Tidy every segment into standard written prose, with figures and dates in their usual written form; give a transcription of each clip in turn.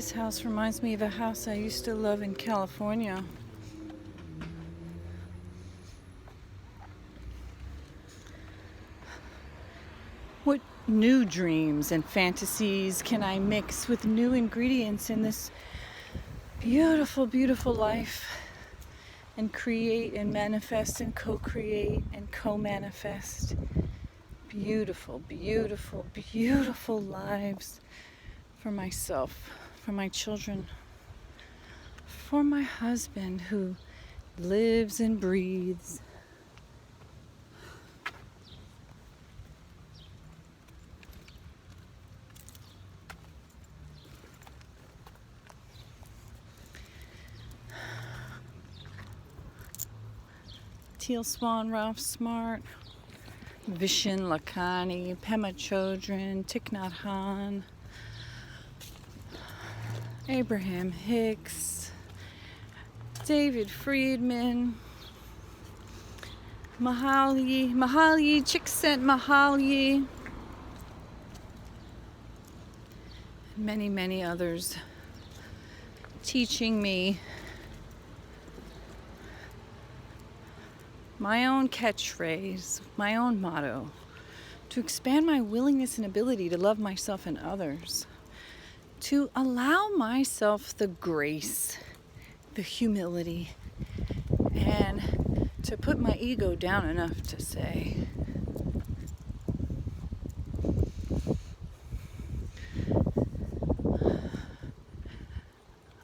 This house reminds me of a house I used to love in California. What new dreams and fantasies can I mix with new ingredients in this beautiful, beautiful life and create and manifest and co-create and co-manifest beautiful, beautiful, beautiful lives for myself, for my children, for my husband who lives and breathes. Teal Swan, Ralph Smart, Vishen Lakhani, Pema Chodron, Thich Nhat Hanh, Abraham Hicks, David Friedman, Mahalyi, Csikszentmihalyi, and many, many others teaching me my own catchphrase, my own motto, to expand my willingness and ability to love myself and others, to allow myself the grace, the humility, and to put my ego down enough to say,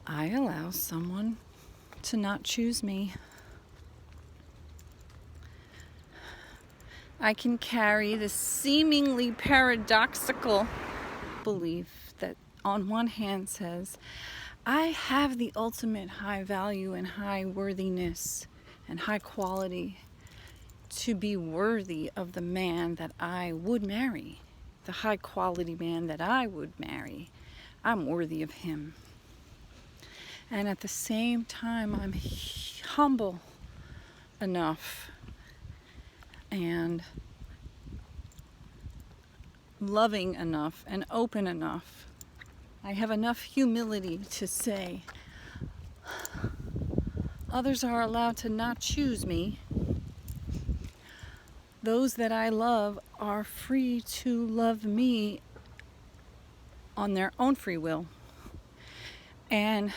I allow someone to not choose me. I can carry the seemingly paradoxical belief that on one hand says, I have the ultimate high value and high worthiness and high quality to be worthy of the man that I would marry, the high quality man that I would marry. I'm worthy of him. And at the same time, I'm humble enough and loving enough and open enough. I have enough humility to say, others are allowed to not choose me. Those that I love are free to love me on their own free will. And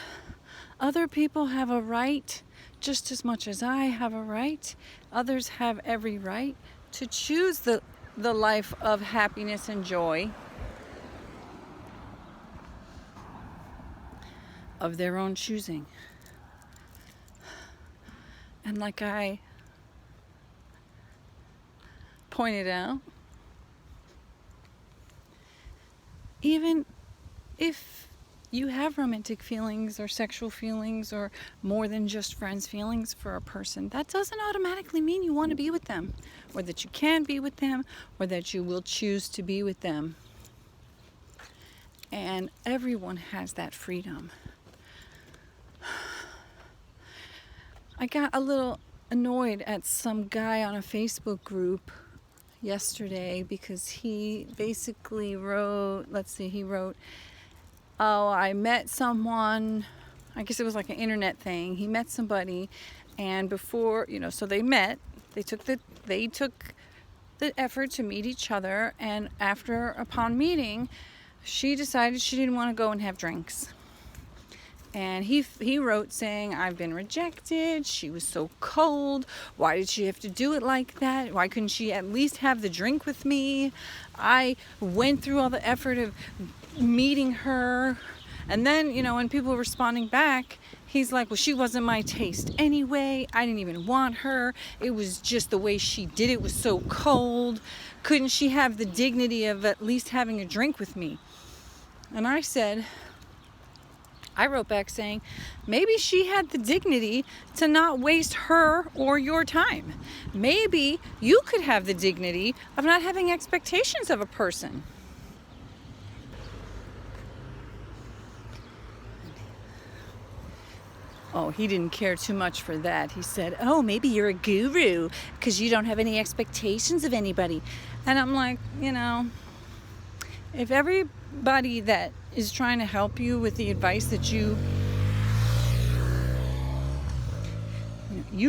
other people have a right, just as much as I have a right. Others have every right to choose the life of happiness and joy of their own choosing. And like I pointed out, even if you have romantic feelings or sexual feelings or more than just friends feelings for a person, that doesn't automatically mean you want to be with them, or that you can be with them, or that you will choose to be with them. And everyone has that freedom. I got a little annoyed at some guy on a Facebook group yesterday because he basically wrote, oh, I met someone, I guess it was like an internet thing. He met somebody, and before, so they met, they took the effort to meet each other, and upon meeting, she decided she didn't want to go and have drinks. And he wrote saying, I've been rejected, she was so cold, why did she have to do it like that? Why couldn't she at least have the drink with me? I went through all the effort of meeting her. And then, when people were responding back, he's like, well, she wasn't my taste anyway. I didn't even want her. It was just the way she did it was so cold. Couldn't she have the dignity of at least having a drink with me? And I wrote back saying, maybe she had the dignity to not waste her or your time. Maybe you could have the dignity of not having expectations of a person. Oh, he didn't care too much for that. He said, oh, maybe you're a guru because you don't have any expectations of anybody. And I'm like, if every anybody that is trying to help you with the advice that you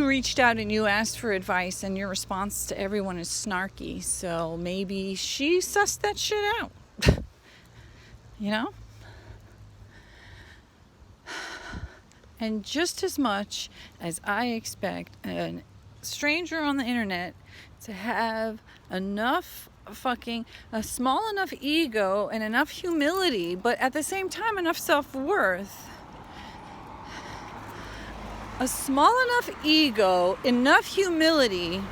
reached out and you asked for advice, and your response to everyone is snarky. So maybe she sussed that shit out. You know? And just as much as I expect a stranger on the internet to have a small enough ego and enough humility, but at the same time enough self-worth, a small enough ego, enough humility,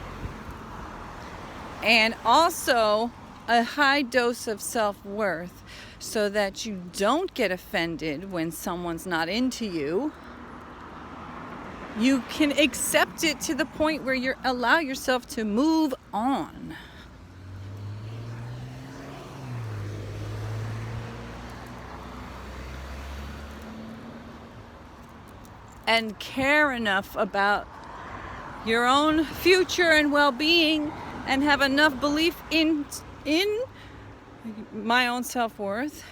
and also a high dose of self-worth so that you don't get offended when someone's not into you. You can accept it to the point where you allow yourself to move on. And care enough about your own future and well-being, and have enough belief in my own self-worth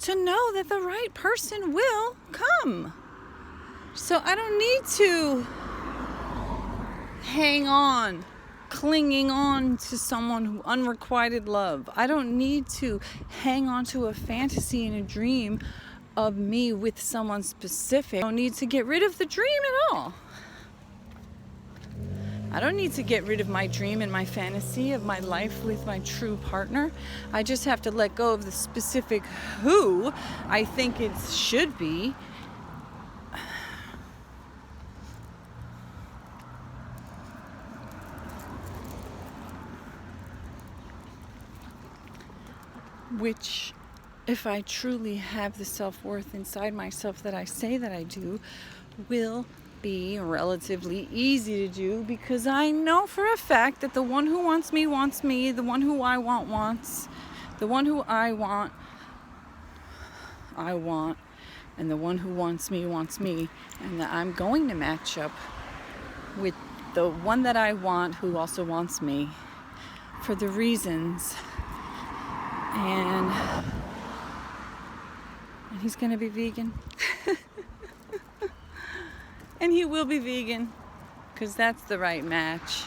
to know that the right person will come. So I don't need to clinging on to someone who unrequited love. I don't need to hang on to a fantasy and a dream of me with someone specific. I don't need to get rid of the dream at all. I don't need to get rid of my dream and my fantasy of my life with my true partner. I just have to let go of the specific who I think it should be. Which, if I truly have the self-worth inside myself that I say that I do, will be relatively easy to do, because I know for a fact that the one who wants me, the one who I want wants, the one who I want, and the one who wants me, and that I'm going to match up with the one that I want who also wants me for the reasons. And he's going to be vegan. And he will be vegan, because that's the right match.